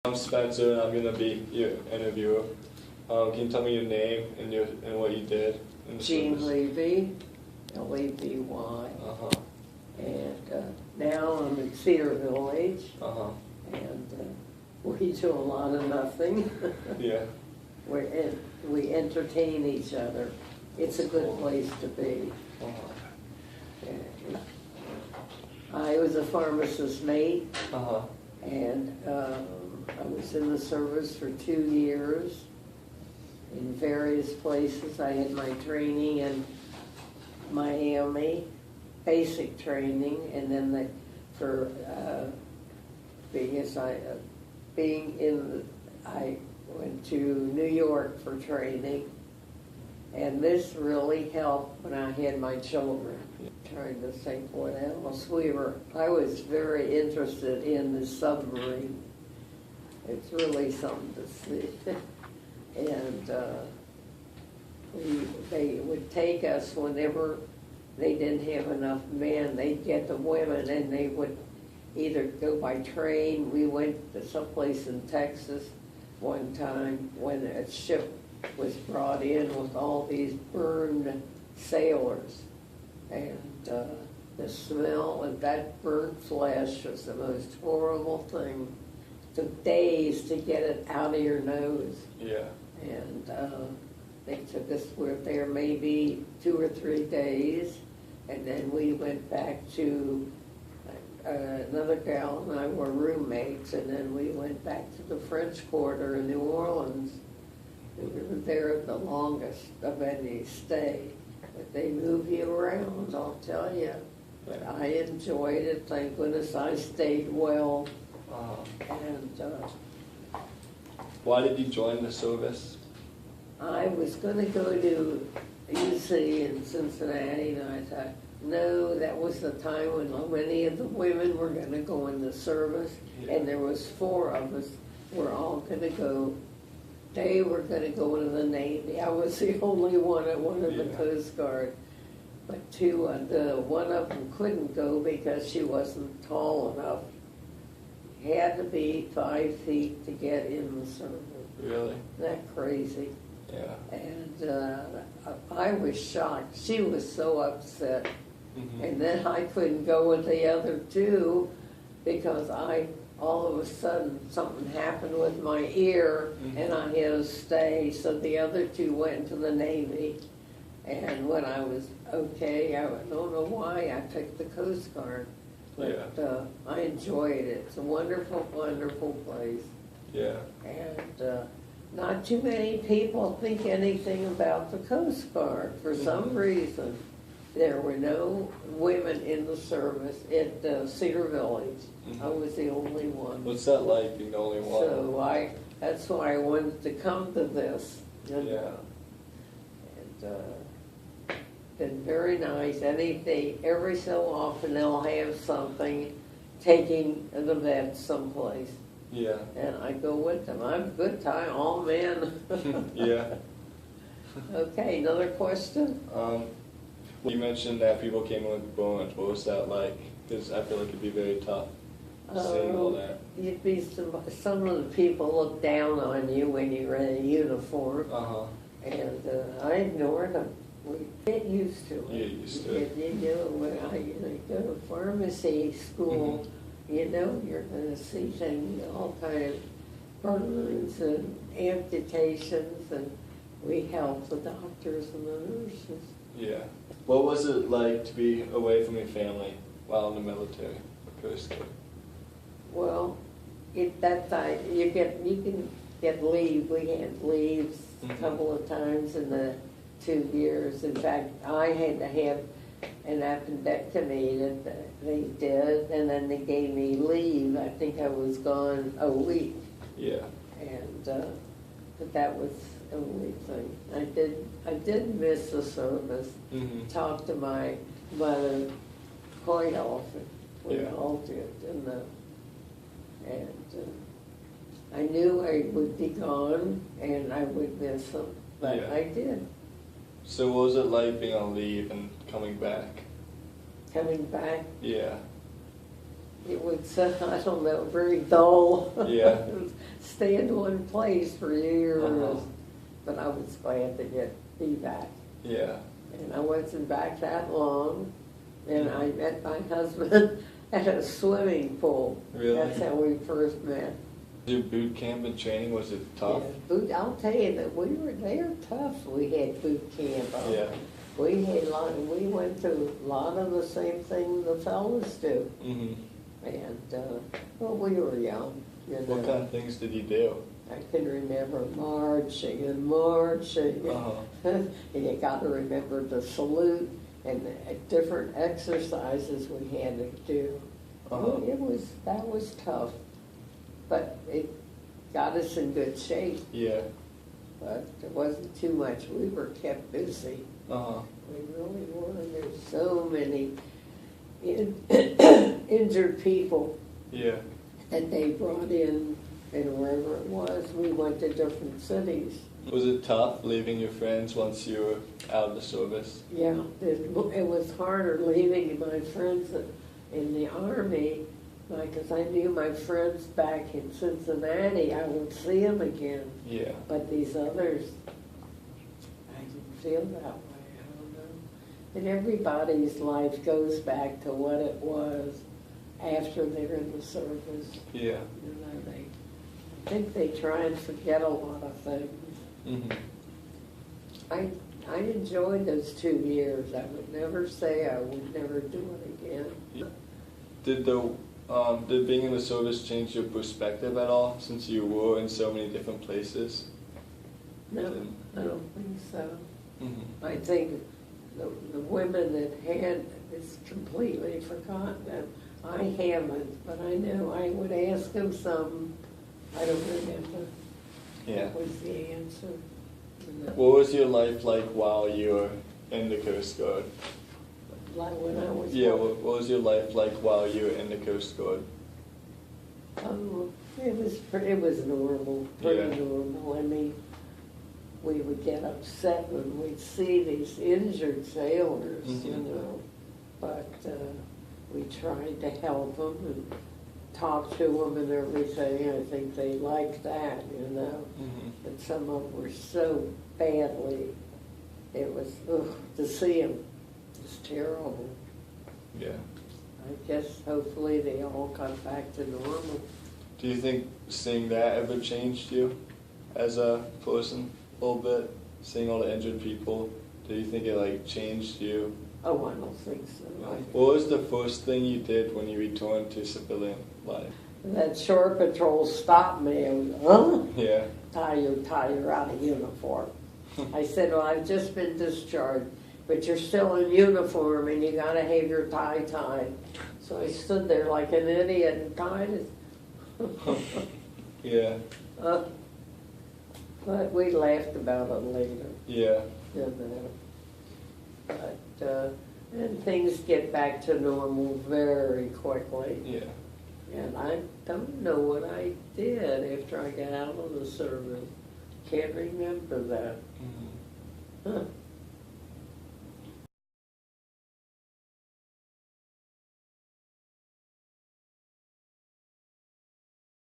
I'm Spencer, and I'm gonna be your interviewer. Can you tell me your name and what you did in the Jean service? Levy, L-E-V-Y, and now I'm at Cedar Village, and we do a lot of nothing. Yeah. We entertain each other. It's a good place to be. I was a pharmacist mate, and I was in the service for 2 years in various places. I had my training in Miami, basic training, and then I went to New York for training, and this really helped when I had my children. Trying to think what else. I was very interested in the submarine. It's really something to see. And they would take us whenever they didn't have enough men. They'd get the women, and they would either go by train. We went to someplace in Texas one time when a ship was brought in with all these burned sailors. And the smell of that burnt flesh was the most horrible thing. It took days to get it out of your nose. Yeah. And they took us, we were there maybe 2 or 3 days, and then we went back to, another gal and I were roommates, and then we went back to the French Quarter in New Orleans. We were there the longest of any stay. But they move you around, I'll tell you. But I enjoyed it. Thank goodness I stayed well. And why did you join the service? I was going to go to UC in Cincinnati, and I thought, no, that was the time when many of the women were going to go in the service, and there was 4 of us. We're all going to go. They were going to go into the Navy. I was the only one that wanted the Coast Guard. But one of them couldn't go because she wasn't tall enough. Had to be 5 feet to get in the service. Really? Isn't that crazy? Yeah. And I was shocked. She was so upset. And then I couldn't go with the other 2 because all of a sudden something happened with my ear, and I had to stay. So the other 2 went into the Navy. And when I was okay, I don't know why I picked the Coast Guard. But I enjoyed it. It's a wonderful, wonderful place. Yeah. And not too many people think anything about the Coast Guard. For some reason, there were no women in the service at Cedar Village. I was the only one. What's that like, being the only one? So that's why I wanted to come to this. And, yeah. Been very nice. Every so often they'll have something, taking the vets someplace. Yeah. And I go with them. I have a good time, all men. Yeah. Okay, another question? You mentioned that people came in with bones. What was that like? Because I feel like it'd be very tough seeing all that. You'd be some of the people look down on you when you're in a uniform. And I ignored them. We get used to it. You get used to it. You know, when I go to pharmacy school, you know, you're going to see things, all kind of burns and amputations, and we help the doctors and the nurses. Yeah. What was it like to be away from your family while in the military? Coast Guard? Well, at that time, you can get leave. We had leaves a couple of times in the 2 years. In fact, I had to have an appendectomy that they did, and then they gave me leave. I think I was gone a week. Yeah. And but that was the only thing. I did miss the service. Talked to my mother quite often. We all did. And I knew I would be gone and I would miss them, but I did. So what was it like being on leave and coming back? Coming back? Yeah. it was, I don't know, very dull. Yeah. Stay in one place for years. Uh-huh. But I was glad to be back. Yeah. And I wasn't back that long. And I met my husband at a swimming pool. Really? That's how we first met. Your boot camp and training, was it tough? Yeah, I'll tell you that they were tough. We had boot camp. Yeah. We went through a lot of the same thing the fellas do. Mm-hmm. And, well, we were young, you know. What kind of things did you do? I can remember marching and marching. Uh-huh. And you got to remember the salute and the different exercises we had to do. Uh-huh. That was tough, but it got us in good shape. Yeah. But it wasn't too much. We were kept busy. Uh-huh. We really were. There's so many injured people Yeah. that they brought in, and wherever it was, we went to different cities. Was it tough leaving your friends once you were out of the service? Yeah, it was harder leaving my friends in the Army, because I knew my friends back in Cincinnati, I would see them again. Yeah. But these others, I didn't feel that way, I don't know. And everybody's life goes back to what it was after they're in the service. Yeah. You know, I think they try and forget a lot of things. Mm-hmm. I enjoyed those 2 years. I would never say I would never do it again. Yeah. Did being in the service change your perspective at all, since you were in so many different places? No, I don't think so. Mm-hmm. I think the women that had, it's completely forgotten them. I haven't, but I know I would ask them something. I don't remember. Yeah. What was the answer? No. What was your life like while you were in the Coast Guard? Like when I was. Yeah, what was your life like while you were in the Coast Guard? It was normal, pretty Yeah. normal. I mean, we would get upset when we'd see these injured sailors, you Mhm. know. But we tried to help them and talk to them and everything. I think they liked that, you know. Mm-hmm. But some of them were so badly, it was, to see them, it was terrible. Yeah. I guess hopefully they all got back to normal. Do you think seeing that ever changed you as a person a little bit? Seeing all the injured people, do you think it changed you? Oh, I don't think so. What was the first thing you did when you returned to civilian life? That shore patrol stopped me and, huh? Yeah. You're out of uniform. I said, well, I've just been discharged, but you're still in uniform and you gotta have your tie tied. So I stood there like an idiot and tied it. Yeah. But we laughed about it later. Yeah. You know. But, and things get back to normal very quickly. Yeah. And I don't know what I did after I got out of the service. Can't remember that. Mm-hmm. Huh.